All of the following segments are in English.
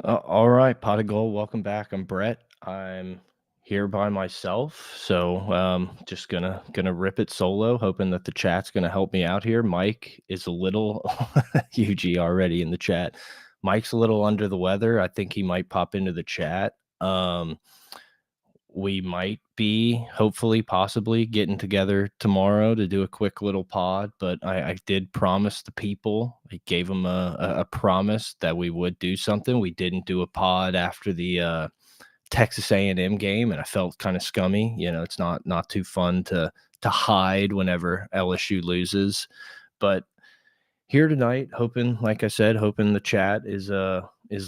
All right, Pot of Gold, welcome back. I'm Brett. I'm here by myself, so just gonna rip it solo, hoping that the chat's gonna help me out here. Mike is a little UG already in the chat. Mike's a little under the weather. I think he might pop into the chat. Um, we might be hopefully possibly getting together tomorrow to do a quick little pod, but I did promise the people. I gave them a promise that we would do something. We didn't do a pod after the Texas A&M game, and I felt kind of scummy. It's not too fun to hide whenever LSU loses. But here tonight, hoping, like I said, hoping the chat is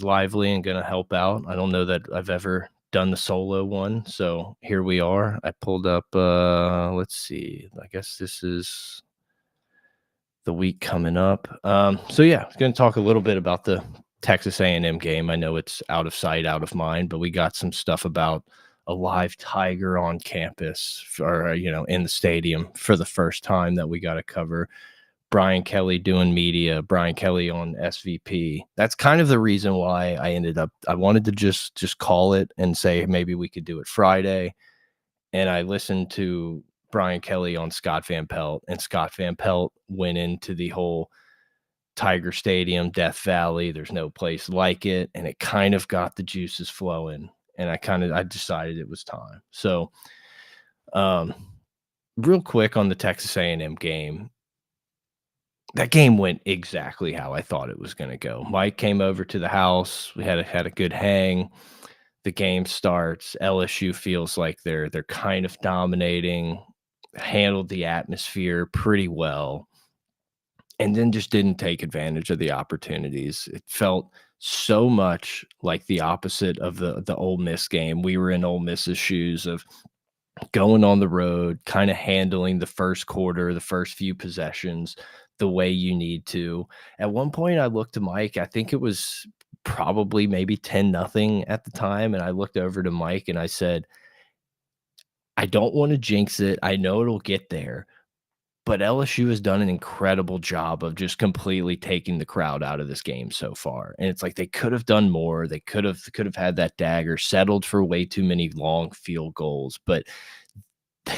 lively and gonna help out. I don't know that I've ever done the solo one, so here we are. I pulled up let's see, I guess this is the week coming up. So yeah, I'm gonna talk a little bit about the Texas A&M game. I know it's out of sight, out of mind, but we got some stuff about a live tiger on campus or in the stadium for the first time that we got to cover. Brian Kelly doing media, Brian Kelly on SVP. That's kind of the reason why I wanted to just call it and say maybe we could do it Friday. And I listened to Brian Kelly on Scott Van Pelt, and Scott Van Pelt went into the whole Tiger Stadium, Death Valley. There's no place like it, and it kind of got the juices flowing. And I decided it was time. So, real quick on the Texas A&M game. That game went exactly how I thought it was going to go. Mike came over to the house. We had a good hang. The game starts. LSU feels like they're kind of dominating, handled the atmosphere pretty well, and then just didn't take advantage of the opportunities. It felt so much like the opposite of the Ole Miss game. We were in Ole Miss's shoes of going on the road, kind of handling the first quarter, the first few possessions the way you need to. At one point, I looked to Mike. I think it was probably maybe 10-0 at the time. And I looked over to Mike and I said, I don't want to jinx it. I know it'll get there. But LSU has done an incredible job of just completely taking the crowd out of this game so far. And it's like they could have done more. They could have had that dagger, settled for way too many long field goals. But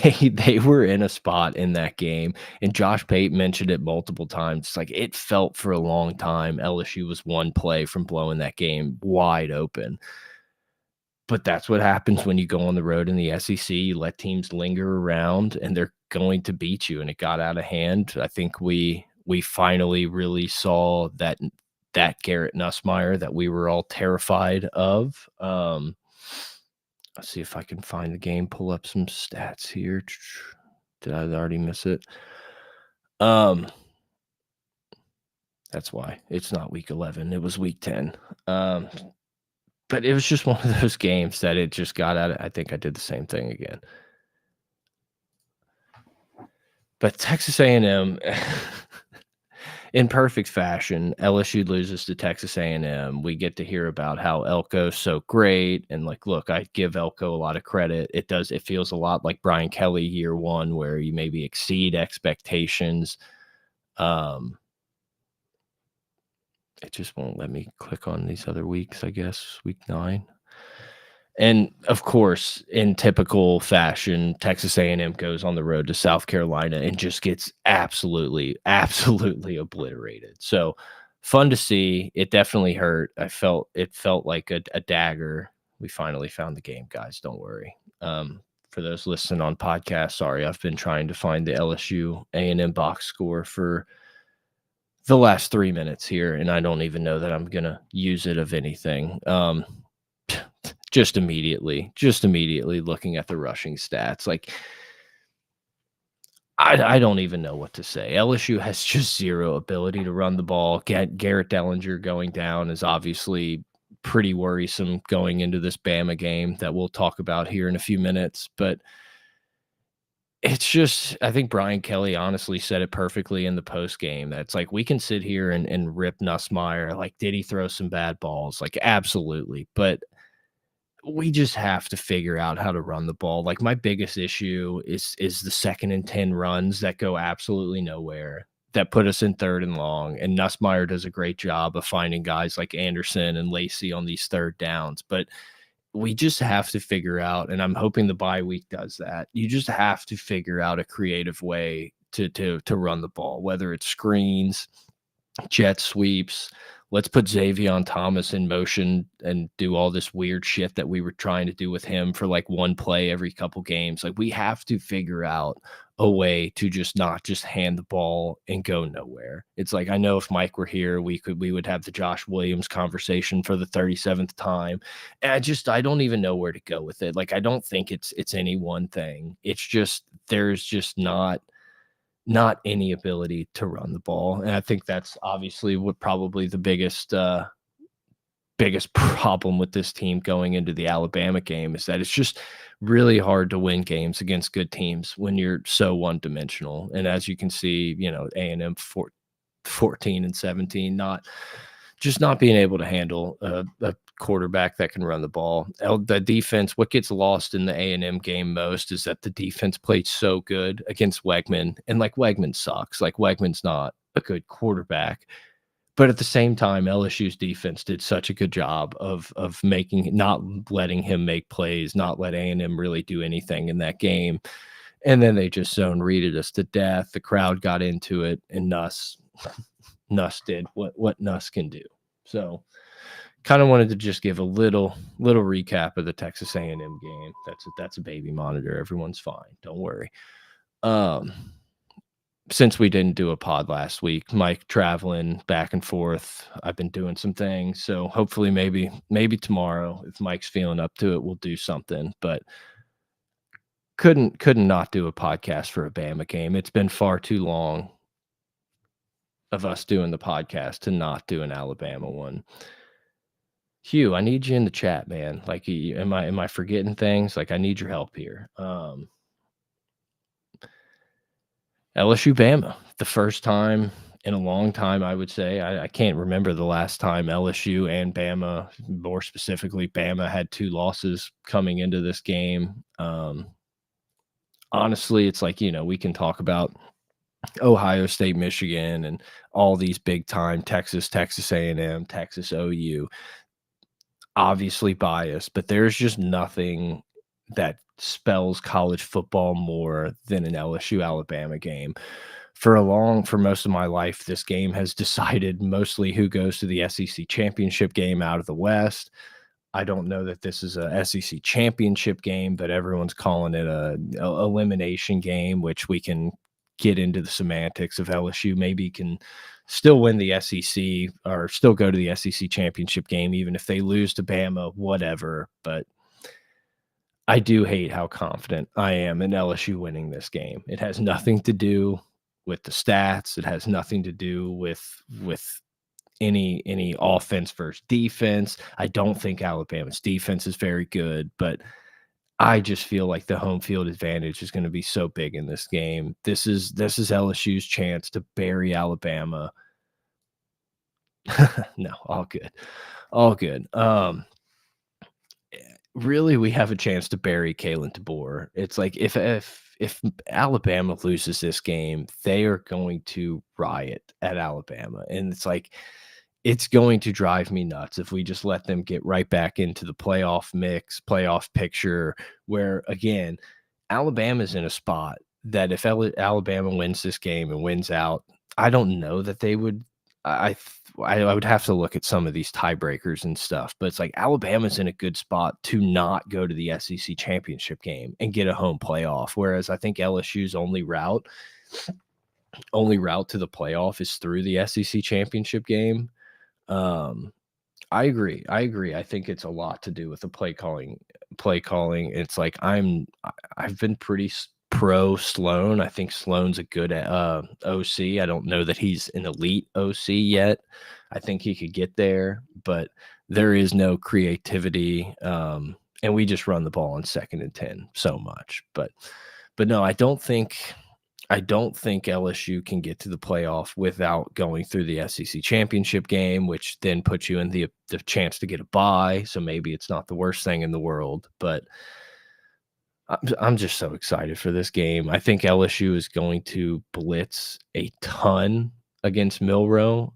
they were in a spot in that game, and Josh Pate mentioned it multiple times. It's like it felt for a long time LSU was one play from blowing that game wide open. But that's what happens when you go on the road in the SEC. You let teams linger around, and they're going to beat you. And it got out of hand. I think we finally really saw that Garrett Nussmeier that we were all terrified of. Let's see if I can find the game. Pull up some stats here. Did I already miss it? That's why it's not week 11. It was week 10. But it was just one of those games that it just got out of. I think I did the same thing again. But Texas A&M, in perfect fashion, LSU loses to Texas A&M. We get to hear about how Elko's so great, and look, I give Elko a lot of credit. It feels a lot like Brian Kelly year one, where you maybe exceed expectations. It just won't let me click on these other weeks, I guess, week 9. And, of course, in typical fashion, Texas A&M goes on the road to South Carolina and just gets absolutely, absolutely obliterated. So, fun to see. It definitely hurt. It felt like a dagger. We finally found the game, guys. Don't worry. For those listening on podcast, sorry, I've been trying to find the LSU A&M box score for the last 3 minutes here, and I don't even know that I'm gonna use it of anything. Just immediately looking at the rushing stats, I don't even know what to say. LSU has just zero ability to run the ball. Garrett Dellinger going down is obviously pretty worrisome going into this Bama game that we'll talk about here in a few minutes, but it's just, I think Brian Kelly honestly said it perfectly in the post game. That's like, we can sit here and rip Nussmeier. Like, did he throw some bad balls? Like, absolutely. But we just have to figure out how to run the ball. Like, my biggest issue is the 2nd and 10 runs that go absolutely nowhere. that put us in 3rd and long, and Nussmeier does a great job of finding guys like Anderson and Lacey on these 3rd downs, but we just have to figure out, and I'm hoping the bye week does that. You just have to figure out a creative way to run the ball, whether it's screens, jet sweeps. Let's put Xavier Thomas in motion and do all this weird shit that we were trying to do with him for like one play every couple games. Like, we have to figure out a way to just not just hand the ball and go nowhere. It's like, I know if Mike were here, we would have the Josh Williams conversation for the 37th time. And I don't even know where to go with it. Like, I don't think it's any one thing. It's just, there's just not any ability to run the ball. And I think that's obviously what probably the biggest problem with this team going into the Alabama game is that it's just really hard to win games against good teams when you're so one-dimensional. And as you can see, A&M 14 and 17, not being able to handle a quarterback that can run the ball. The defense, what gets lost in the A&M game most is that the defense played so good against Wegman, and like, Wegman sucks. Like, Wegman's not a good quarterback. But at the same time, LSU's defense did such a good job of not letting him make plays, not let A&M really do anything in that game. And then they just zone readed us to death. The crowd got into it, and Nuss did what Nuss can do. So kind of wanted to just give a little recap of the Texas A&M game. That's a baby monitor. Everyone's fine. Don't worry. Since we didn't do a pod last week, Mike traveling back and forth, I've been doing some things. So hopefully maybe tomorrow, if Mike's feeling up to it, we'll do something. But couldn't not do a podcast for a Bama game. It's been far too long of us doing the podcast to not do an Alabama one. Hugh, I need you in the chat, man. Like, am I forgetting things? Like, I need your help here. LSU Bama, the first time in a long time, I would say. I can't remember the last time LSU and Bama, more specifically Bama, had 2 losses coming into this game. Honestly, it's like, we can talk about Ohio State, Michigan, and all these big time Texas A&M, Texas OU. Obviously biased, but there's just nothing that spells college football more than an LSU Alabama game. For most of my life, this game has decided mostly who goes to the SEC championship game out of the West. I don't know that this is a SEC championship game, but everyone's calling it a elimination game, which we can get into the semantics of LSU. Maybe can still win the SEC or still go to the SEC championship game, even if they lose to Bama, whatever. But I do hate how confident I am in LSU winning this game. It has nothing to do with the stats. It has nothing to do with any offense versus defense. I don't think Alabama's defense is very good, but I just feel like the home field advantage is going to be so big in this game. This is LSU's chance to bury Alabama. No, all good. All good. Really, we have a chance to bury Kalen DeBoer. It's like, if Alabama loses this game, they are going to riot at Alabama. And it's like, it's going to drive me nuts if we just let them get right back into the playoff mix, playoff picture, where, again, Alabama's in a spot that if Alabama wins this game and wins out, I don't know that they would. I would have to look at some of these tiebreakers and stuff, but it's like Alabama's in a good spot to not go to the SEC championship game and get a home playoff. Whereas I think LSU's only route to the playoff is through the SEC championship game. I agree. I think it's a lot to do with the play calling. It's like, I've been pretty pro Sloan. I think Sloan's a good OC. I don't know that he's an elite OC yet. I think he could get there, but there is no creativity. And we just run the ball on 2nd and 10 so much. But no, I don't think LSU can get to the playoff without going through the SEC championship game, which then puts you in the chance to get a bye. So maybe it's not the worst thing in the world, but I'm just so excited for this game. I think LSU is going to blitz a ton against Milroe.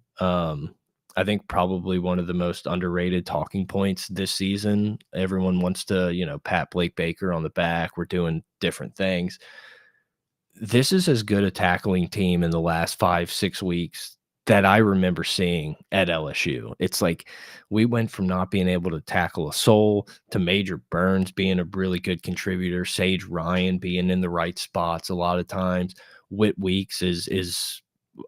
I think probably one of the most underrated talking points this season. Everyone wants to, pat Blake Baker on the back. We're doing different things. This is as good a tackling team in the last 5, 6 weeks that I remember seeing at LSU. It's like we went from not being able to tackle a soul to Major Burns being a really good contributor, Sage Ryan being in the right spots a lot of times. Whit Weeks is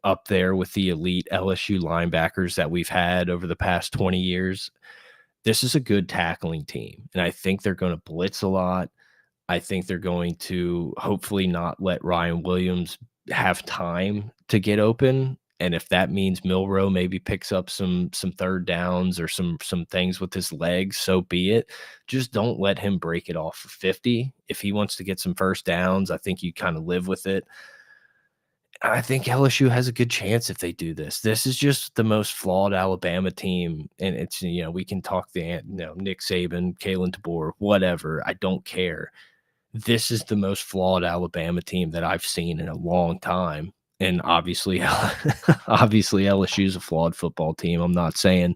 up there with the elite LSU linebackers that we've had over the past 20 years. This is a good tackling team, and I think they're going to blitz a lot. I think they're going to hopefully not let Ryan Williams have time to get open. And if that means Milroe maybe picks up some third downs or some things with his legs, so be it. Just don't let him break it off for 50. If he wants to get some first downs, I think you kind of live with it. I think LSU has a good chance if they do this. This is just the most flawed Alabama team, and it's we can talk Nick Saban, Kalen DeBoer, whatever. I don't care. This is the most flawed Alabama team that I've seen in a long time. And obviously, obviously LSU is a flawed football team. I'm not saying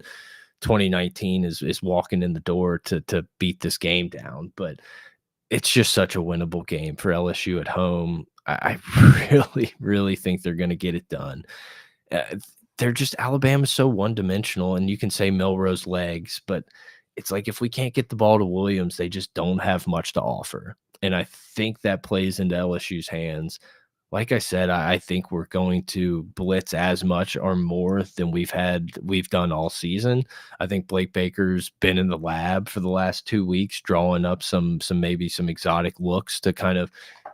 2019 is walking in the door to beat this game down, but it's just such a winnable game for LSU at home. I really, really think they're going to get it done. Uh, they're just Alabama's so one dimensional, and you can say Milroe's legs, but it's like if we can't get the ball to Williams, they just don't have much to offer. And I think that plays into LSU's hands. Like I said, I think we're going to blitz as much or more than we've done all season. I think Blake Baker's been in the lab for the last 2 weeks, drawing up maybe some exotic looks to kind of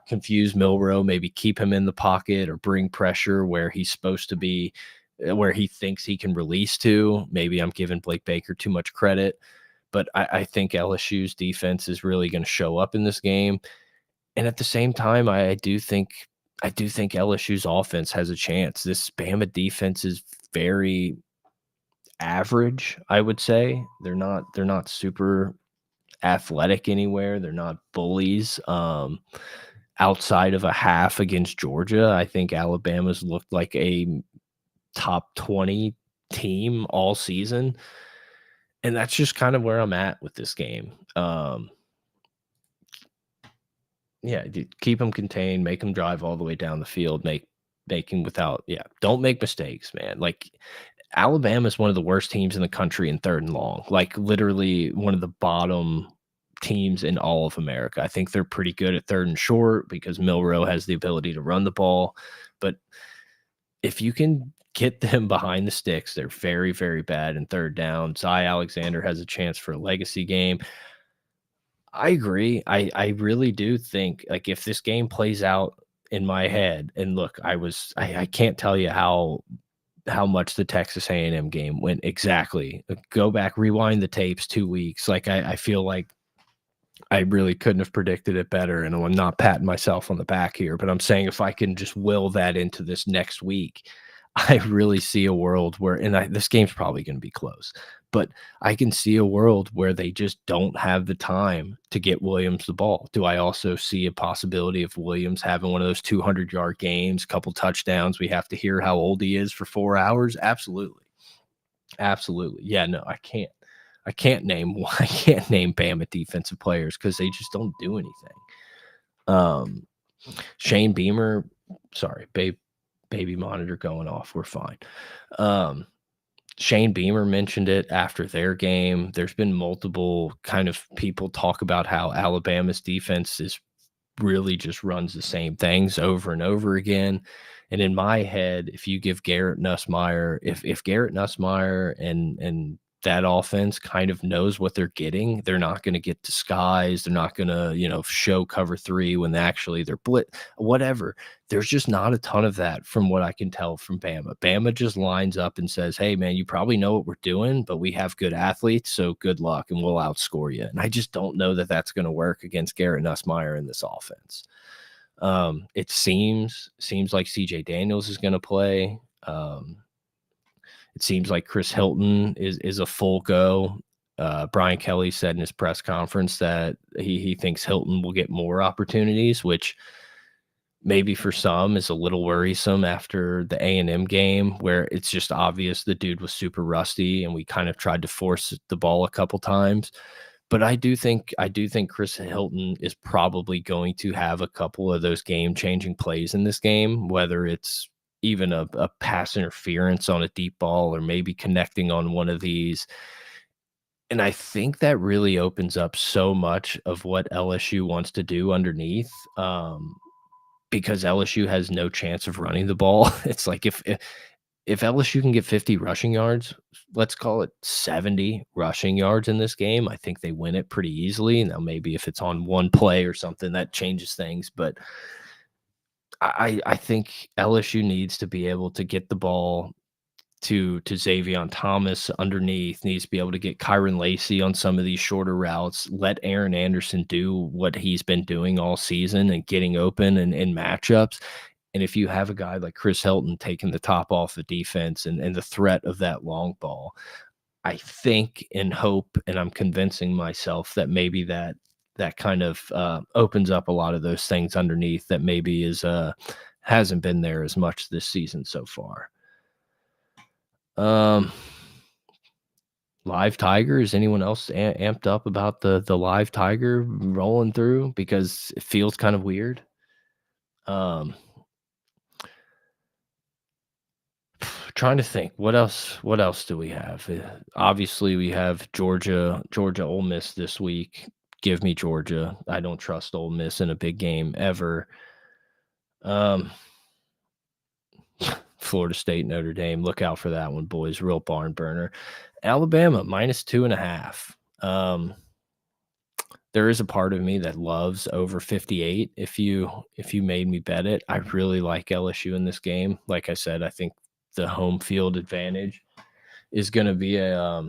confuse Milroe, maybe keep him in the pocket or bring pressure where he's supposed to be, where he thinks he can release to. Maybe I'm giving Blake Baker too much credit, but I think LSU's defense is really going to show up in this game. And at the same time, I do think LSU's offense has a chance. This Bama defense is very average, I would say. They're not super athletic anywhere. They're not bullies. Outside of a half against Georgia, I think Alabama's looked like a top 20 team all season. And that's just kind of where I'm at with this game. Yeah, dude, keep them contained, make them drive all the way down the field, making without don't make mistakes, man. Like, Alabama is one of the worst teams in the country in 3rd and long, like, literally one of the bottom teams in all of America. I think they're pretty good at 3rd and short because Milroe has the ability to run the ball, but if you can get them behind the sticks, they're very, very bad in 3rd down. Zy Alexander has a chance for a legacy game. I agree. I really do think, like, if this game plays out in my head, and look, I can't tell you how much the Texas A&M game went exactly. Go back, rewind the tapes 2 weeks. Like, I feel like I really couldn't have predicted it better, and I'm not patting myself on the back here, but I'm saying if I can just will that into this next week, I really see a world where, this game's probably going to be close, but I can see a world where they just don't have the time to get Williams the ball. Do I also see a possibility of Williams having one of those 200-yard games, couple touchdowns? We have to hear how old he is for 4 hours. Absolutely. Absolutely. Yeah, no, I can't. I can't name Bama defensive players because they just don't do anything. Um, Shane Beamer, sorry, baby monitor going off. We're fine. Um, Shane Beamer mentioned it after their game. There's been multiple kind of people talk about how Alabama's defense is really just runs the same things over and over again. And in my head, if you give Garrett Nussmeier, if Garrett Nussmeier and that offense kind of knows what they're getting, they're not going to get disguised. They're not going to, show cover 3 when actually they're whatever. There's just not a ton of that from what I can tell from Bama. Bama just lines up and says, hey, man, you probably know what we're doing, but we have good athletes, so good luck, and we'll outscore you. And I just don't know that that's going to work against Garrett Nussmeier in this offense. It seems like CJ Daniels is going to play. It seems like Chris Hilton is a full go. Brian Kelly said in his press conference that he thinks Hilton will get more opportunities, which maybe for some is a little worrisome after the A&M game where it's just obvious the dude was super rusty and we kind of tried to force the ball a couple times. But I do think Chris Hilton is probably going to have a couple of those game-changing plays in this game, whether it's even a pass interference on a deep ball or maybe connecting on one of these. And I think that really opens up so much of what LSU wants to do underneath, because LSU has no chance of running the ball. It's like if LSU can get 50 rushing yards, let's call it 70 rushing yards in this game, I think they win it pretty easily. Now, maybe if it's on one play or something, that changes things. But I think LSU needs to be able to get the ball to Xavion Thomas underneath, needs to be able to get Kyron Lacey on some of these shorter routes, let Aaron Anderson do what he's been doing all season and getting open and in matchups. And if you have a guy like Chris Hilton taking the top off the defense and the threat of that long ball, I think and hope, and I'm convincing myself that maybe that kind of opens up a lot of those things underneath that maybe is hasn't been there as much this season so far. Um, Live Tiger, is anyone else amped up about the live Tiger rolling through? Because it feels kind of weird. Um, Trying to think, what else do we have? Obviously, we have Georgia Ole Miss this week. Give me Georgia. I don't trust Ole Miss in a big game ever. Um, Florida State, Notre Dame. Look out for that one, boys. Real barn burner. Alabama -2.5. There is a part of me that loves over 58. If you made me bet it, I really like LSU in this game. Like I said, I think the home field advantage is going to be a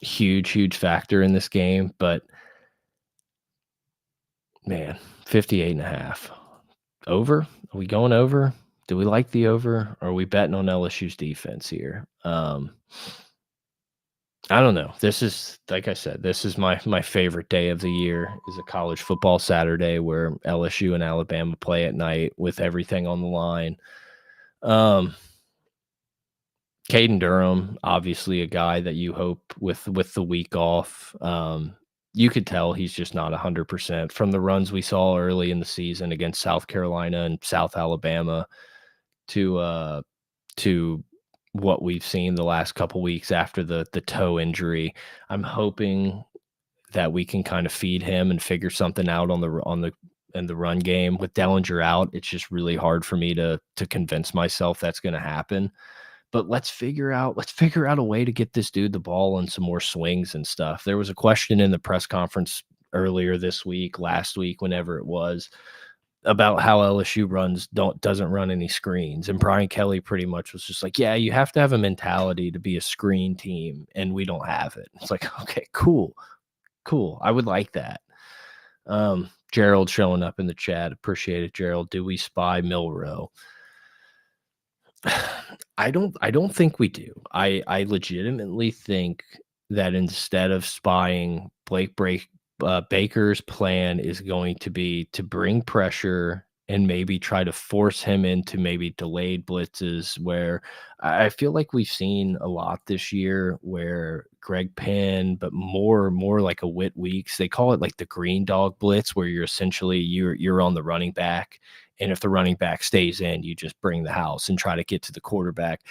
huge factor in this game. But man, 58.5 over. Are we going over? Do we like the over? Or are we betting on LSU's defense here? I don't know. This is, like I said, this is my favorite day of the year, is a college football Saturday where LSU and Alabama play at night with everything on the line. Um, Caden Durham, obviously a guy that you hope with the week off. You could tell he's just not 100% from the runs we saw early in the season against South Carolina and South Alabama to what we've seen the last couple weeks after the toe injury. I'm hoping that we can kind of feed him and figure something out in the run game. With Dellinger out, it's just really hard for me to convince myself that's going to happen. But let's figure out a way to get this dude the ball and some more swings and stuff. There was a question in the press conference earlier this week, last week, whenever it was, about how LSU doesn't run any screens. And Brian Kelly pretty much was just like, yeah, you have to have a mentality to be a screen team, and we don't have it. It's like, okay, cool. I would like that. Gerald showing up in the chat. Appreciate it, Gerald. Do we spy Milrow? I don't think we do. I legitimately think that instead of spying, Baker's plan is going to be to bring pressure and maybe try to force him into maybe delayed blitzes, where I feel like we've seen a lot this year where Greg Penn, but more like a Whit Weeks, they call it like the green dog blitz, where you're on the running back, and if the running back stays in, you just bring the house and try to get to the quarterback.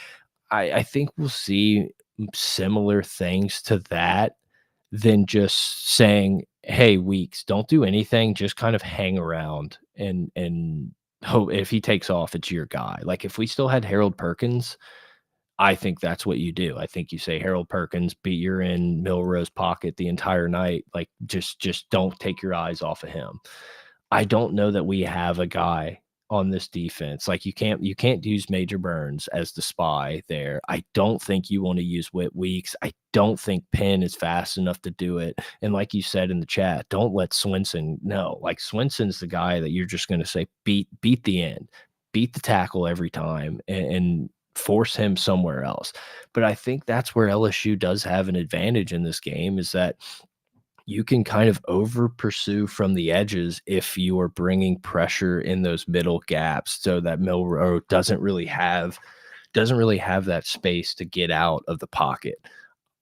I think we'll see similar things to that than just saying, "Hey, Weeks, don't do anything, just kind of hang around and hope if he takes off, it's your guy." Like, if we still had Harold Perkins, I think that's what you do. I think you say, "Harold Perkins, you're in Milrow's pocket the entire night. Like, just don't take your eyes off of him." I don't know that we have a guy on this defense. Like, you can't use Major Burns as the spy there. I don't think you want to use Whit Weeks. I don't think Penn is fast enough to do it. And like you said in the chat, don't let Swinson know. Like, Swinson's the guy that you're just going to say beat the end, beat the tackle every time, and force him somewhere else. But I think that's where LSU does have an advantage in this game is that you can kind of over pursue from the edges if you are bringing pressure in those middle gaps so that Milrow doesn't really have that space to get out of the pocket.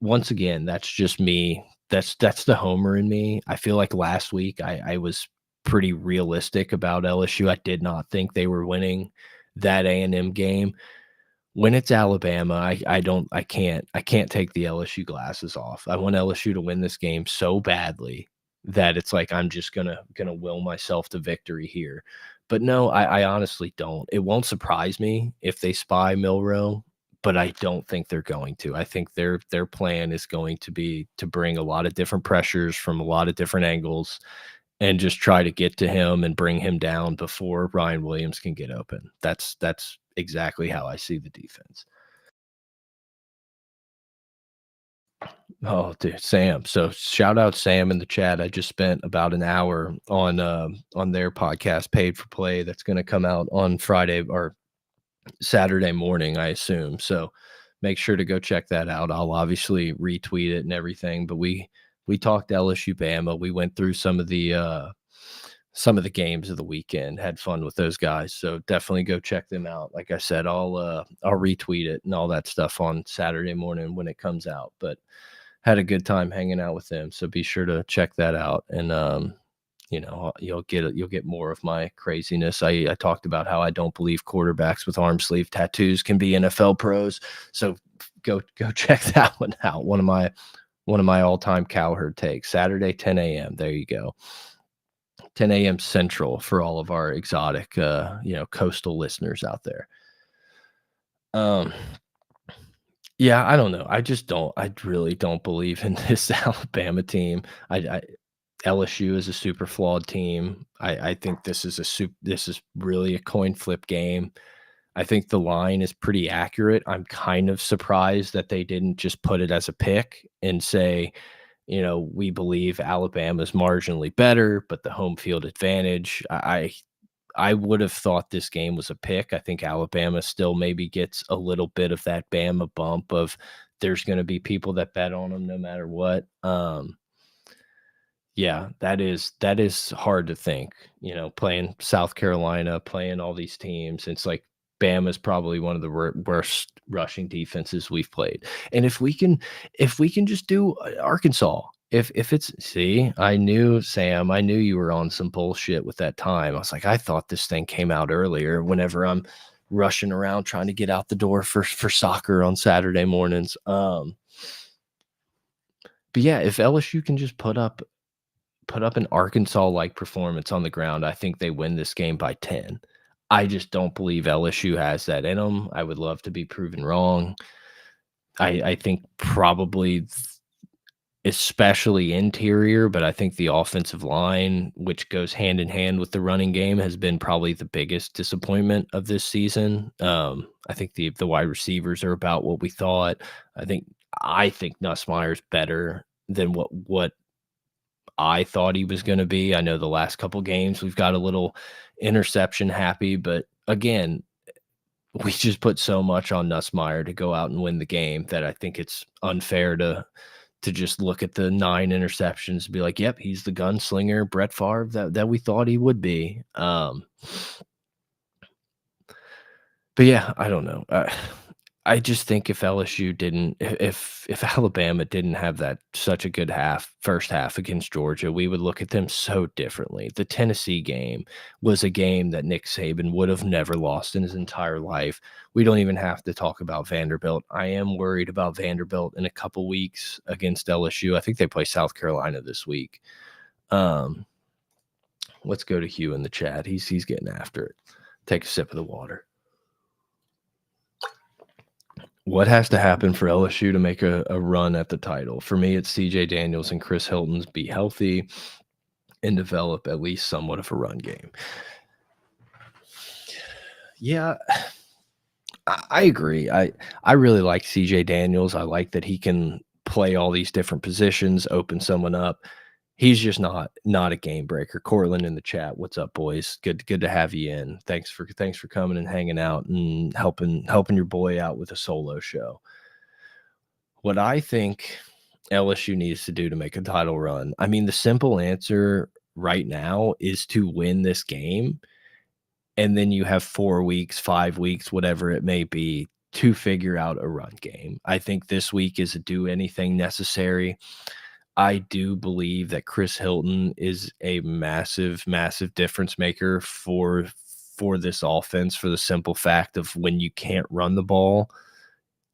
Once again, that's just me. That's the homer in me. I feel like last week I was pretty realistic about LSU. I did not think they were winning that A&M game. When it's Alabama, I can't take the LSU glasses off. I want LSU to win this game so badly that it's like I'm just gonna will myself to victory here. But no, I honestly don't. It won't surprise me if they spy Milrow, but I don't think they're going to. I think their plan is going to be to bring a lot of different pressures from a lot of different angles and just try to get to him and bring him down before Ryan Williams can get open. That's exactly how I see the defense. Oh, dude, Sam. So shout out Sam in the chat. I just spent about an hour on their podcast, Paid for Play, that's going to come out on Friday or Saturday morning, I assume. So make sure to go check that out. I'll obviously retweet it and everything. But we talked LSU Bama. We went through some of the games of the weekend, had fun with those guys. So definitely go check them out. Like I said, I'll retweet it and all that stuff on Saturday morning when it comes out. But had a good time hanging out with them. So be sure to check that out. And you'll get more of my craziness. I talked about how I don't believe quarterbacks with arm sleeve tattoos can be NFL pros. So go check that one out. One of my all-time cowherd takes. Saturday, 10 a.m. There you go. 10 a.m. Central for all of our exotic, coastal listeners out there. Um, yeah, I don't know. I really don't believe in this Alabama team. LSU is a super flawed team. I think this is really a coin flip game. I think the line is pretty accurate. I'm kind of surprised that they didn't just put it as a pick and say, we believe Alabama's marginally better, but the home field advantage. I would have thought this game was a pick. I think Alabama still maybe gets a little bit of that Bama bump of there's going to be people that bet on them no matter what. Yeah, that is hard to think, playing South Carolina, playing all these teams. It's like Bama's probably one of the worst rushing defenses we've played. And if we can just do Arkansas, if it's see, I knew Sam, I knew you were on some bullshit with that time. I was like, I thought this thing came out earlier whenever I'm rushing around trying to get out the door for soccer on Saturday mornings. But yeah, if LSU can just put up an Arkansas-like performance on the ground, I think they win this game by 10. I just don't believe LSU has that in them. I would love to be proven wrong. I think probably especially interior, but I think the offensive line, which goes hand in hand with the running game, has been probably the biggest disappointment of this season. I think the wide receivers are about what we thought. I think Nussmeier's better than what I thought he was going to be. I know the last couple games we've got a little interception happy, but again, we just put so much on Nussmeier to go out and win the game that I think it's unfair to just look at the 9 interceptions and be like, "Yep, he's the gunslinger Brett Favre that we thought he would be." But yeah, I don't know. I just think if LSU didn't, if Alabama didn't have that such a good first half against Georgia, we would look at them so differently. The Tennessee game was a game that Nick Saban would have never lost in his entire life. We don't even have to talk about Vanderbilt. I am worried about Vanderbilt in a couple weeks against LSU. I think they play South Carolina this week. Um, let's go to Hugh in the chat. He's getting after it. Take a sip of the water. What has to happen for LSU to make a run at the title? For me, it's CJ Daniels and Chris Hilton's be healthy and develop at least somewhat of a run game. Yeah, I agree. I really like CJ Daniels. I like that he can play all these different positions, open someone up. He's just not a game breaker. Cortland in the chat, what's up, boys? Good to have you in. Thanks for coming and hanging out and helping your boy out with a solo show. What I think LSU needs to do to make a title run, I mean, the simple answer right now is to win this game, and then you have 4 weeks, 5 weeks, whatever it may be, to figure out a run game. I think this week is a do anything necessary. I do believe that Chris Hilton is a massive, massive difference maker for this offense, for the simple fact of when you can't run the ball,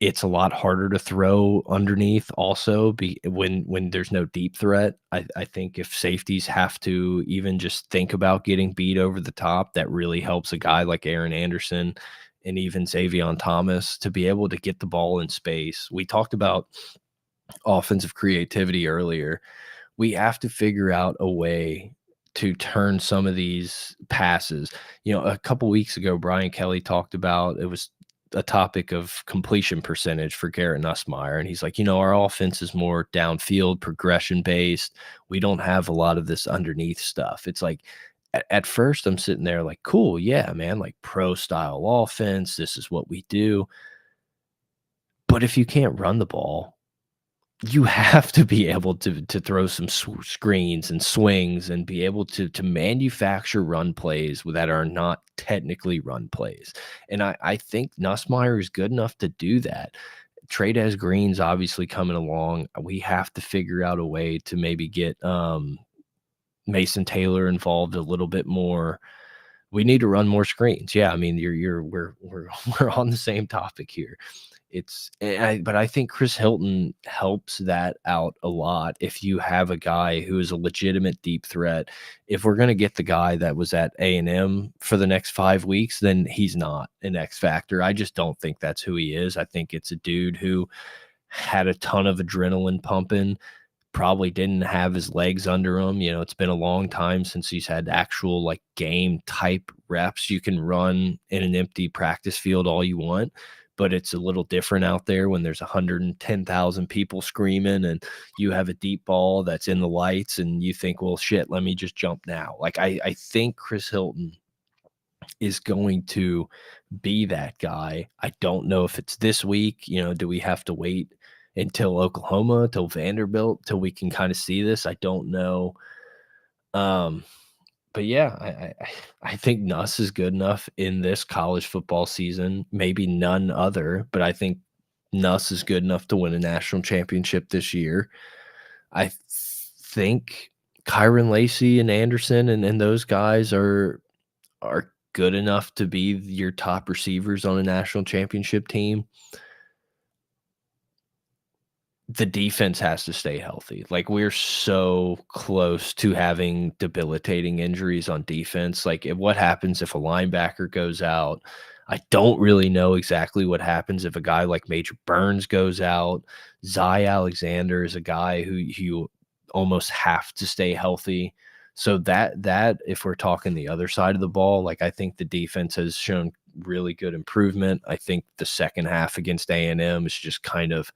it's a lot harder to throw underneath also when there's no deep threat. I think if safeties have to even just think about getting beat over the top, that really helps a guy like Aaron Anderson and even Xavier Thomas to be able to get the ball in space. We talked about offensive creativity earlier. We have to figure out a way to turn some of these passes. You know, a couple weeks ago, Brian Kelly talked about it was a topic of completion percentage for Garrett Nussmeier. And he's like, our offense is more downfield, progression based. We don't have a lot of this underneath stuff. It's like, at first, I'm sitting there like, cool, yeah, man, like pro style offense. This is what we do. But if you can't run the ball, you have to be able to throw some screens and swings and be able to manufacture run plays that are not technically run plays. And I think Nussmeier is good enough to do that. Trades Green's obviously coming along. We have to figure out a way to maybe get Mason Taylor involved a little bit more. We need to run more screens. Yeah, I mean, we're we're on the same topic here. But I think Chris Hilton helps that out a lot. If you have a guy who is a legitimate deep threat, if we're going to get the guy that was at A&M for the next 5 weeks, then he's not an X factor. I just don't think that's who he is. I think it's a dude who had a ton of adrenaline pumping, probably didn't have his legs under him. It's been a long time since he's had actual like game type reps. You can run in an empty practice field all you want, but it's a little different out there when there's 110,000 people screaming and you have a deep ball that's in the lights and you think, well, shit, let me just jump now. Like I think Chris Hilton is going to be that guy. I don't know if it's this week. Do we have to wait until Oklahoma, till Vanderbilt, till we can kind of see this? I don't know. But yeah, I think Nuss is good enough in this college football season, maybe none other, but I think Nuss is good enough to win a national championship this year. I think Kyron Lacey and Anderson and those guys are good enough to be your top receivers on a national championship team. The defense has to stay healthy. Like, we're so close to having debilitating injuries on defense. Like, what happens if a linebacker goes out? I don't really know exactly what happens if a guy like Major Burns goes out. Zy Alexander is a guy who you almost have to stay healthy. So that if we're talking the other side of the ball, like, I think the defense has shown really good improvement. I think the second half against A&M is just kind of,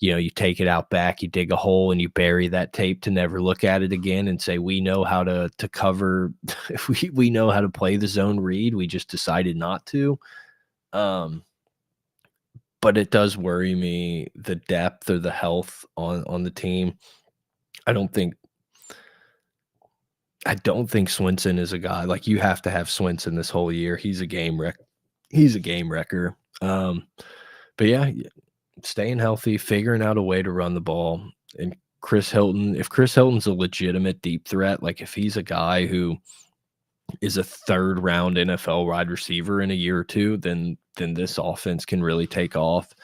you take it out back, you dig a hole and you bury that tape to never look at it again and say, we know how to cover. we know how to play the zone read. We just decided not to. But it does worry me, the depth or the health on the team. I don't think Swinson is a guy like you have to have Swinson this whole year. He's a game wrecker. But yeah, staying healthy, figuring out a way to run the ball. And Chris Hilton, if Chris Hilton's a legitimate deep threat, like if he's a guy who is a third round NFL wide receiver in a year or two, then this offense can really take off.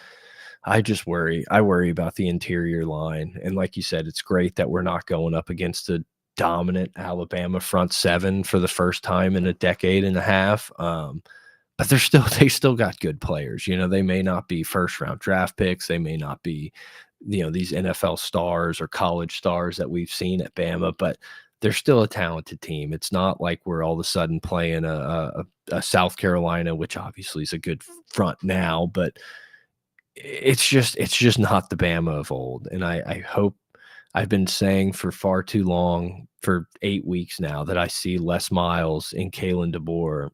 I worry about the interior line. And like you said, it's great that we're not going up against a dominant Alabama front seven for the first time in a decade and a half. But they still got good players. They may not be first round draft picks. They may not be, these NFL stars or college stars that we've seen at Bama, but they're still a talented team. It's not like we're all of a sudden playing a South Carolina, which obviously is a good front now, but it's just not the Bama of old. And I I've been saying for far too long, for 8 weeks now, that I see Les Miles and Kalen DeBoer,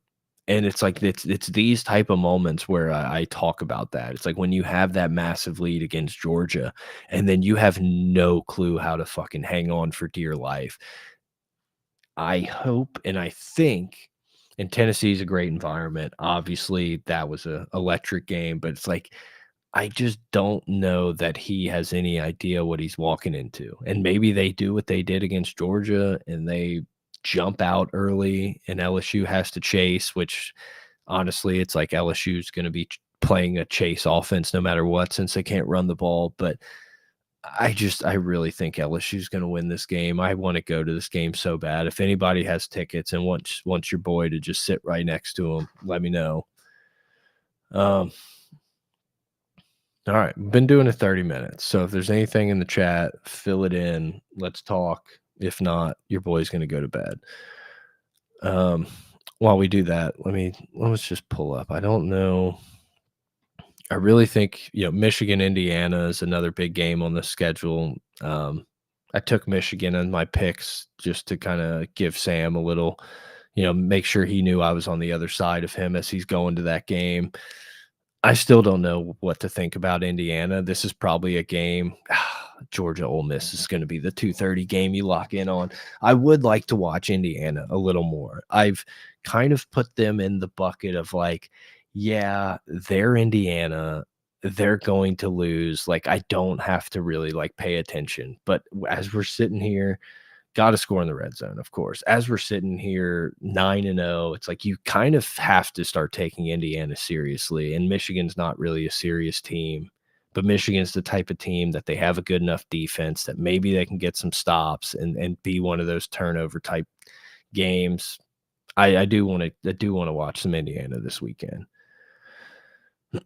and it's like it's these type of moments where I talk about that. It's like when you have that massive lead against Georgia, and then you have no clue how to fucking hang on for dear life. I hope and I think, and Tennessee's a great environment. Obviously, that was a electric game, but it's like I just don't know that he has any idea what he's walking into. And maybe they do what they did against Georgia and they jump out early and LSU has to chase, which honestly, it's like LSU's going to be playing a chase offense no matter what since they can't run the ball. But I really think LSU's going to win this game. I want to go to this game so bad. If anybody has tickets and wants your boy to just sit right next to him, let me know. Um, all right, been doing it 30 minutes. So if there's anything in the chat, fill it in. Let's talk. If not, your boy's going to go to bed. While we do that, let's just pull up. I don't know. I really think, Michigan, Indiana is another big game on the schedule. I took Michigan in my picks just to kind of give Sam a little, make sure he knew I was on the other side of him as he's going to that game. I still don't know what to think about Indiana. This is probably a game. Georgia Ole Miss is going to be the 2:30 game you lock in on. I would like to watch Indiana a little more. I've kind of put them in the bucket of like, yeah, they're Indiana. They're going to lose. Like, I don't have to really like pay attention. But as we're sitting here, got to score in the red zone, of course. As we're sitting here 9-0, it's like you kind of have to start taking Indiana seriously. And Michigan's not really a serious team, but Michigan's the type of team that they have a good enough defense that maybe they can get some stops and be one of those turnover type games. I do want to watch some Indiana this weekend.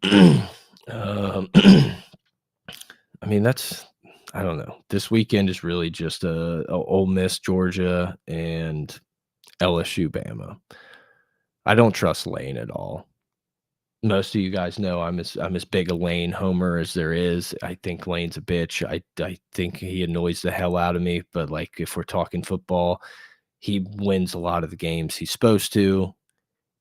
I mean, I don't know. This weekend is really just a Ole Miss, Georgia, and LSU, Bama. I don't trust Lane at all. Most of you guys know I'm as big a Lane homer as there is. I think Lane's a bitch. I think he annoys the hell out of me. But like if we're talking football, he wins a lot of the games he's supposed to.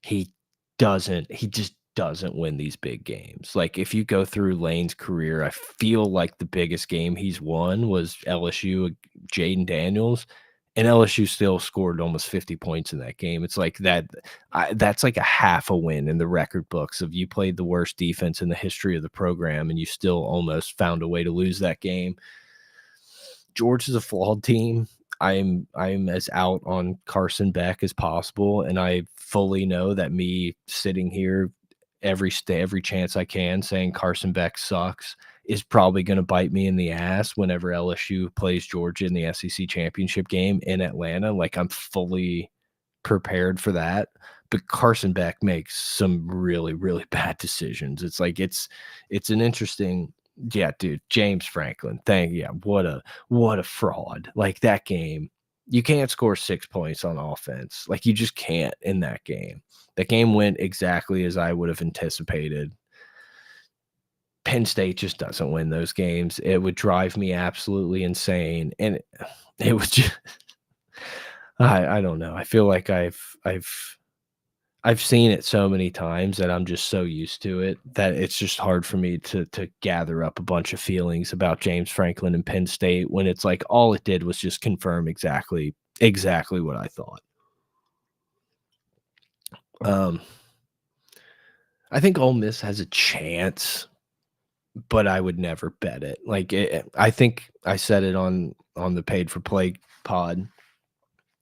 He just doesn't win these big games. Like, if you go through Lane's career, I feel like the biggest game he's won was LSU, Jaden Daniels, and LSU still scored almost 50 points in that game. It's like that's like a half a win in the record books of you played the worst defense in the history of the program, and you still almost found a way to lose that game. Georgia's a flawed team. I'm as out on Carson Beck as possible, and I fully know that me sitting here every chance I can saying Carson Beck sucks is probably going to bite me in the ass whenever LSU plays Georgia in the SEC championship game in Atlanta. Like, I'm fully prepared for that. But Carson Beck makes some really, really bad decisions. It's like it's an interesting. Yeah, dude, James Franklin. What a fraud. Like, that game, you can't score 6 points on offense. Like, you just can't in that game. That game went exactly as I would have anticipated. Penn State just doesn't win those games. It would drive me absolutely insane. And it was just I don't know. I feel like I've seen it so many times that I'm just so used to it that it's just hard for me to gather up a bunch of feelings about James Franklin and Penn State when it's like all it did was just confirm exactly what I thought. I think Ole Miss has a chance, but I would never bet it. Like, I think I said it on the Paid for Play pod.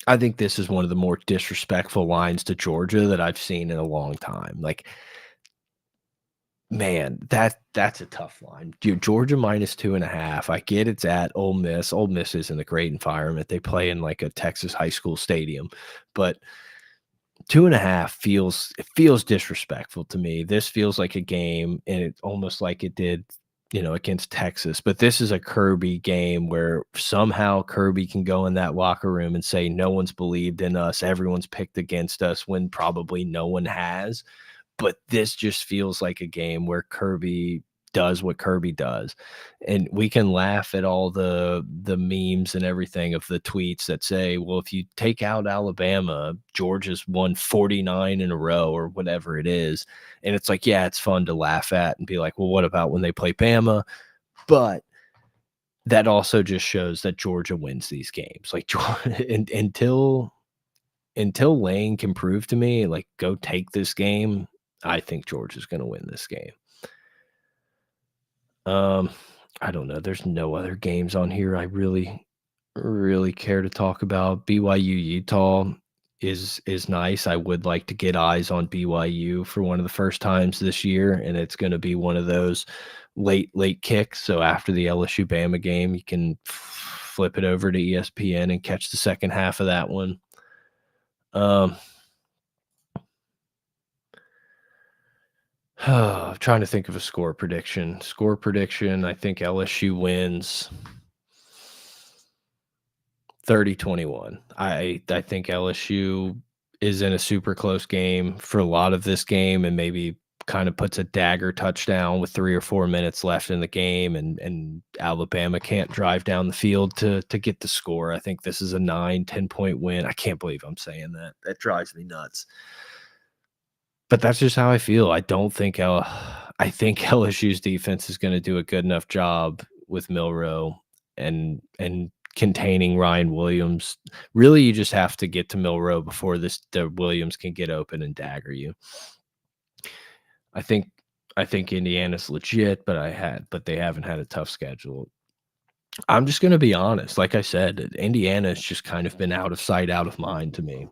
I think this is one of the more disrespectful lines to Georgia that I've seen in a long time. Like, man, that's a tough line. Dude, Georgia -2.5. I get it's at Ole Miss. Ole Miss isn't a great environment. They play in like a Texas high school stadium, but 2.5 feels disrespectful to me. This feels like a game, and it's almost like it did, against Texas. But this is a Kirby game where somehow Kirby can go in that locker room and say, no one's believed in us. Everyone's picked against us when probably no one has. But this just feels like a game where Kirby does what Kirby does. And we can laugh at all the memes and everything of the tweets that say, well, if you take out Alabama, Georgia's won 49 in a row or whatever it is. And it's like, yeah, it's fun to laugh at and be like, well, what about when they play Bama? But that also just shows that Georgia wins these games. Like until Lane can prove to me, like, go take this game, I think Georgia's going to win this game. Um, I don't know. There's no other games on here I really care to talk about. BYU Utah is nice. I would like to get eyes on BYU for one of the first times this year, and it's going to be one of those late kicks. So after the LSU Bama game, you can flip it over to ESPN and catch the second half of that one. I'm trying to think of a score prediction. Score prediction, I think LSU wins 30-21. I think LSU is in a super close game for a lot of this game and maybe kind of puts a dagger touchdown with 3 or 4 minutes left in the game, and Alabama can't drive down the field to get the score. I think this is a 9-10 point win. I can't believe I'm saying that. That drives me nuts. But that's just how I feel. I think LSU's defense is gonna do a good enough job with Milroe and containing Ryan Williams. Really, you just have to get to Milroe before the Williams can get open and dagger you. I think I think Indiana's legit, but they haven't had a tough schedule. I'm just gonna be honest. Like I said, Indiana has just kind of been out of sight, out of mind to me.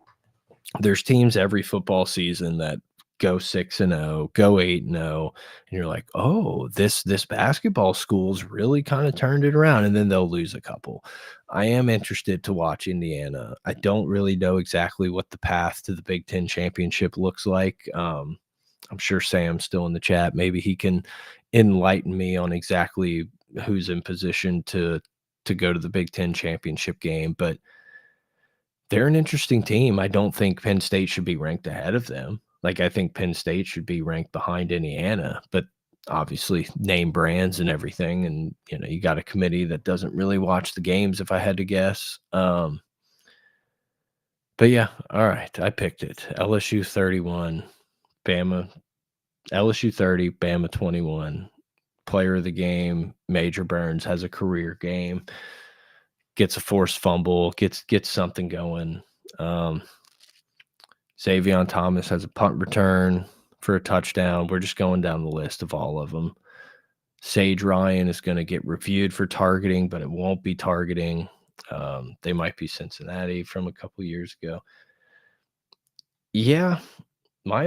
There's teams every football season that go 6-0, go 8-0, and you're like, "Oh, this basketball school's really kinda turned it around," and then they'll lose a couple. I am interested to watch Indiana. I don't really know exactly what the path to the Big Ten championship looks like. I'm sure Sam's still in the chat. Maybe he can enlighten me on exactly who's in position to go to the Big Ten championship game, but they're an interesting team. I don't think Penn State should be ranked ahead of them. Like, I think Penn State should be ranked behind Indiana, but obviously name brands and everything. And, you got a committee that doesn't really watch the games, if I had to guess. But yeah, all right. I picked it. LSU 31, Bama, LSU 30, Bama 21. Player of the game, Major Burns has a career game, gets a forced fumble, gets something going. Xavier Thomas has a punt return for a touchdown. We're just going down the list of all of them. Sage Ryan is going to get reviewed for targeting, but it won't be targeting. They might be Cincinnati from a couple years ago. Yeah, the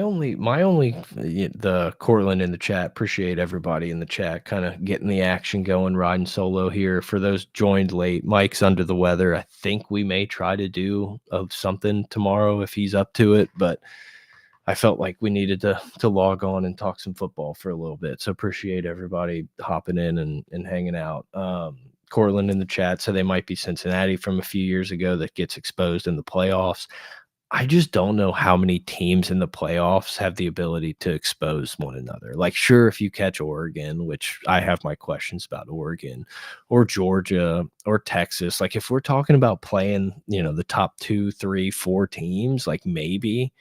Cortland in the chat. Appreciate everybody in the chat kind of getting the action going, riding solo here. For those joined late, Mike's under the weather. I think we may try to do something tomorrow if he's up to it, but I felt like we needed to log on and talk some football for a little bit. So appreciate everybody hopping in and hanging out. Cortland in the chat said they might be Cincinnati from a few years ago that gets exposed in the playoffs. I just don't know how many teams in the playoffs have the ability to expose one another. Like, sure, if you catch Oregon, which I have my questions about Oregon, or Georgia, or Texas, like if we're talking about playing, the top 2, 3, 4 teams, like maybe.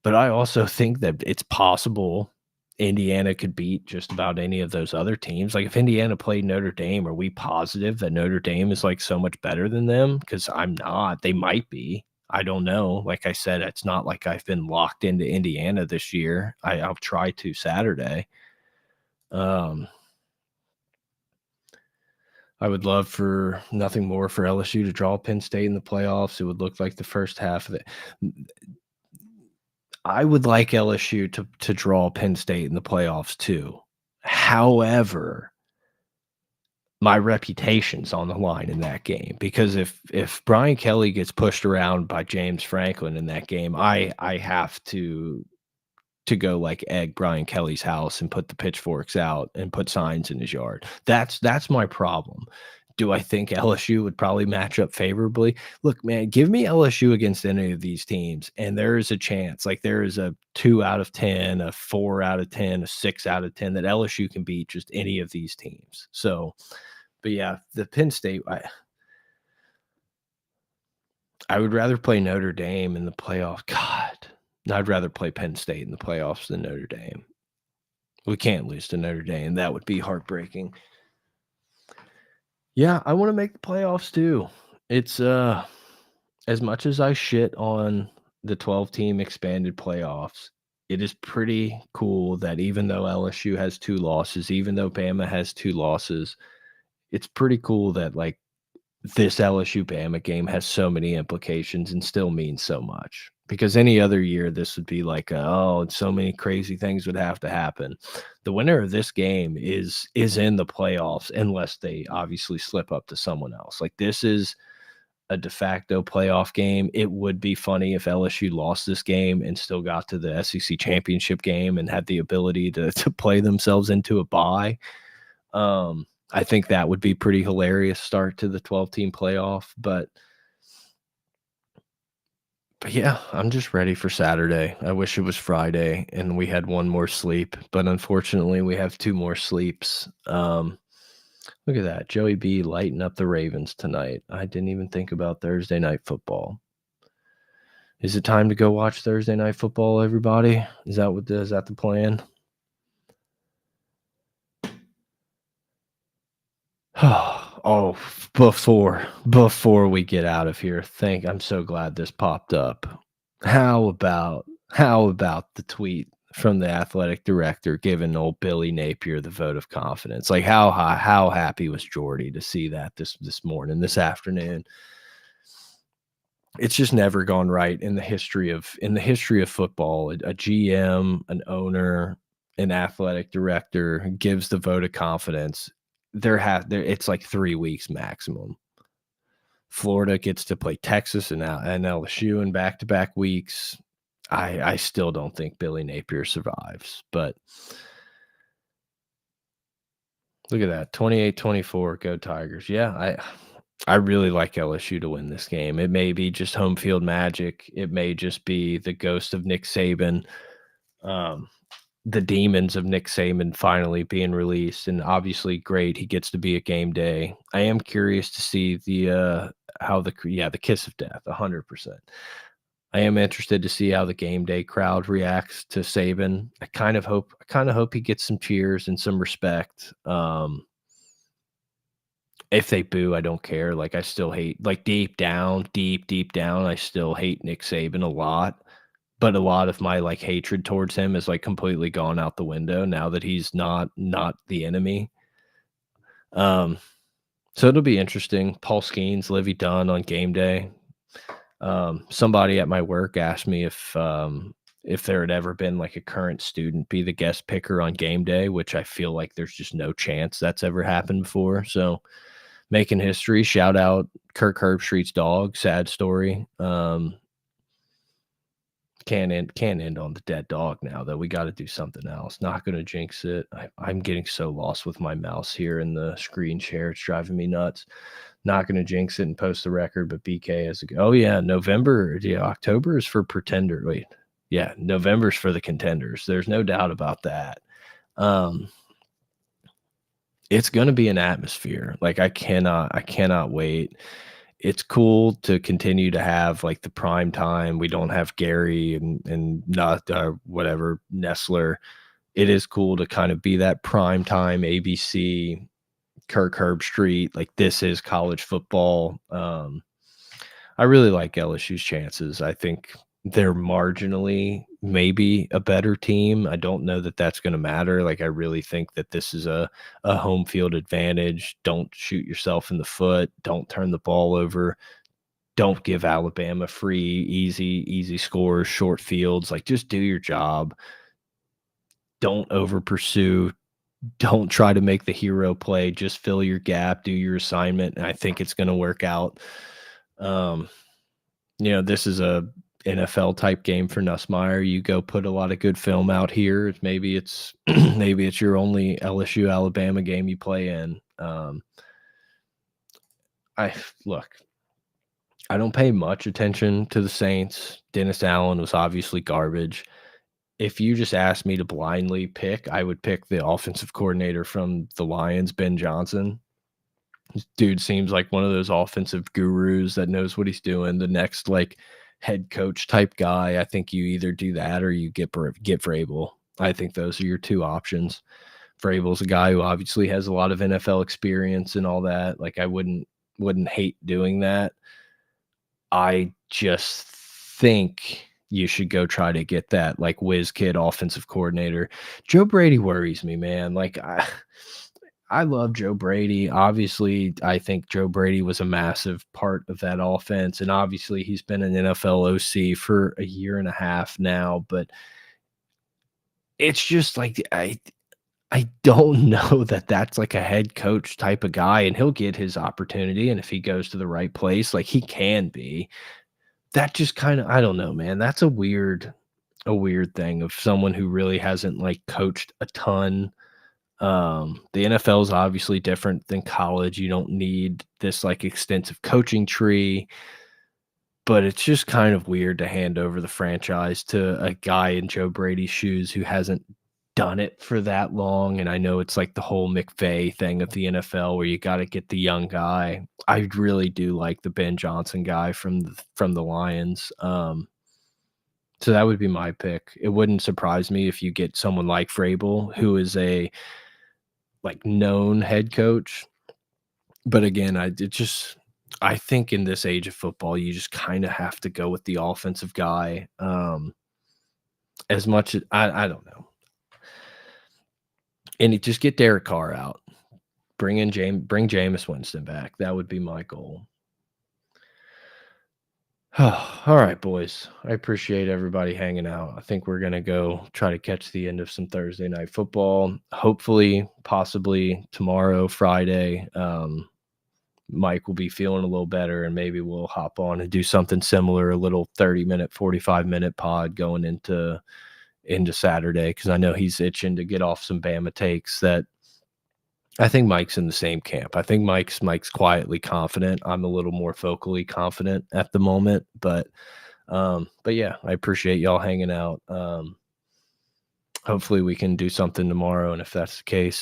But I also think that it's possible Indiana could beat just about any of those other teams. Like if Indiana played Notre Dame, are we positive that Notre Dame is like so much better than them? Because I'm not. They might be. I don't know. Like I said, it's not like I've been locked into Indiana this year. I'll try to Saturday. I would love for nothing more for LSU to draw Penn State in the playoffs. It would look like the first half of it. I would like LSU to draw Penn State in the playoffs too. However, my reputation's on the line in that game because if Brian Kelly gets pushed around by James Franklin in that game, I have to go like egg Brian Kelly's house and put the pitchforks out and put signs in his yard. That's my problem. Do I think LSU would probably match up favorably? Look, man, give me LSU against any of these teams, and there is a chance. Like there is a 2 out of 10, a 4 out of 10, a 6 out of 10 that LSU can beat just any of these teams. So, but yeah, the Penn State, I would rather play Notre Dame in the playoffs. God, I'd rather play Penn State in the playoffs than Notre Dame. We can't lose to Notre Dame. That would be heartbreaking. Yeah, I wanna make the playoffs too. It's, as much as I shit on the 12-team expanded playoffs, it is pretty cool that even though LSU has 2 losses, even though Bama has 2 losses, it's pretty cool that, like, this LSU-Bama game has so many implications and still means so much. Because any other year, this would be like, "Oh, so many crazy things would have to happen." The winner of this game is in the playoffs unless they obviously slip up to someone else. Like, this is a de facto playoff game. It would be funny if LSU lost this game and still got to the SEC championship game and had the ability to play themselves into a bye. I think that would be pretty hilarious start to the 12-team playoff, but yeah, I'm just ready for Saturday. I wish it was Friday and we had one more sleep, but unfortunately we have 2 more sleeps. Look at that. Joey B lighting up the Ravens tonight. I didn't even think about Thursday night football. Is it time to go watch Thursday night football, everybody? Is that the plan? Oh, before we get out of here, I'm so glad this popped up. How about the tweet from the athletic director giving old Billy Napier the vote of confidence? Like how happy was Jordy to see that this afternoon? It's just never gone right in the history of football. A GM, an owner, an athletic director gives the vote of confidence. It's like 3 weeks maximum. Florida gets to play Texas and LSU in back-to-back weeks. I still don't think Billy Napier survives, but look at that, 28-24, go Tigers. Yeah, I really like LSU to win this game. It may be just home field magic. It may just be the ghost of Nick Saban, um, the demons of Nick Saban finally being released, and obviously great, he gets to be at game day. I am curious to see the kiss of death, 100%. I am interested to see how the game day crowd reacts to Saban. I kinda hope he gets some cheers and some respect. If they boo, I don't care. Like, I still hate like, deep down, I still hate Nick Saban a lot, but a lot of my, like, hatred towards him is, like, completely gone out the window now that he's not the enemy. Um, so it'll be interesting. Paul Skeens, Livy Dunn on game day. Somebody at my work asked me if there had ever been, like, a current student be the guest picker on game day, which I feel like there's just no chance that's ever happened before, so making history. Shout out Kirk Herbstreit's dog. Sad story. Can't end on the dead dog now though. We got to do something else. Not gonna jinx it. I'm getting so lost with my mouse here in the screen share. It's driving me nuts. Not gonna jinx it and post the record, but BK has a go. Oh yeah, October is for pretender. Wait, yeah, November's for the contenders. There's no doubt about that. Um, it's gonna be an atmosphere. Like I cannot wait. It's cool to continue to have like the prime time. We don't have Gary and not whatever Nestler. It is cool to kind of be that prime time ABC Kirk Herbstreit. Like this is college football. I really like LSU's chances. I think they're marginally maybe a better team. I don't know that that's going to matter. Like I really think that this is a home field advantage. Don't shoot yourself in the foot. Don't turn the ball over. Don't give Alabama free, easy scores, short fields. Like just do your job. Don't over pursue. Don't try to make the hero play. Just fill your gap, do your assignment, and I think it's going to work out. Um, this is a NFL type game for Nussmeier. You go put a lot of good film out here. Maybe it's maybe it's your only LSU Alabama game you play in. I look, I don't pay much attention to the Saints. Dennis Allen was obviously garbage. If you just asked me to blindly pick, I would pick the offensive coordinator from the Lions, Ben Johnson. Dude seems like one of those offensive gurus that knows what he's doing, the next, like, head coach type guy. I think you either do that or you get Vrabel. I think those are your 2 options. Vrabel's a guy who obviously has a lot of NFL experience and all that. Like, I wouldn't hate doing that. I just think you should go try to get that, like, whiz kid offensive coordinator. Joe Brady worries me, man. Like, I love Joe Brady. Obviously, I think Joe Brady was a massive part of that offense, and obviously he's been an NFL OC for a year and a half now, but it's just like I don't know that that's like a head coach type of guy, and he'll get his opportunity, and if he goes to the right place, like, he can be. That just kinda I don't know, man. That's a weird thing of someone who really hasn't, like, coached a ton. The NFL is obviously different than college. You don't need this, like, extensive coaching tree, but it's just kind of weird to hand over the franchise to a guy in Joe Brady's shoes who hasn't done it for that long, and I know it's like the whole McVay thing of the NFL where you gotta get the young guy. I really do like the Ben Johnson guy from the Lions, so that would be my pick. It wouldn't surprise me if you get someone like Vrabel, who is a, like, known head coach, but again, I think in this age of football, you just kinda have to go with the offensive guy, as much as I don't know. And it just get Derek Carr out. Bring Jameis Winston back. That would be my goal. All right, boys. I appreciate everybody hanging out. I think we're gonna go try to catch the end of some Thursday night football. Hopefully, possibly tomorrow, Friday. Mike will be feeling a little better, and maybe we'll hop on and do something similar, a little 30-minute, 45-minute pod going into Saturday because I know he's itching to get off some Bama takes that I think Mike's in the same camp. I think Mike's quietly confident. I'm a little more vocally confident at the moment, but yeah, I appreciate y'all hanging out. Hopefully we can do something tomorrow, and if that's the case,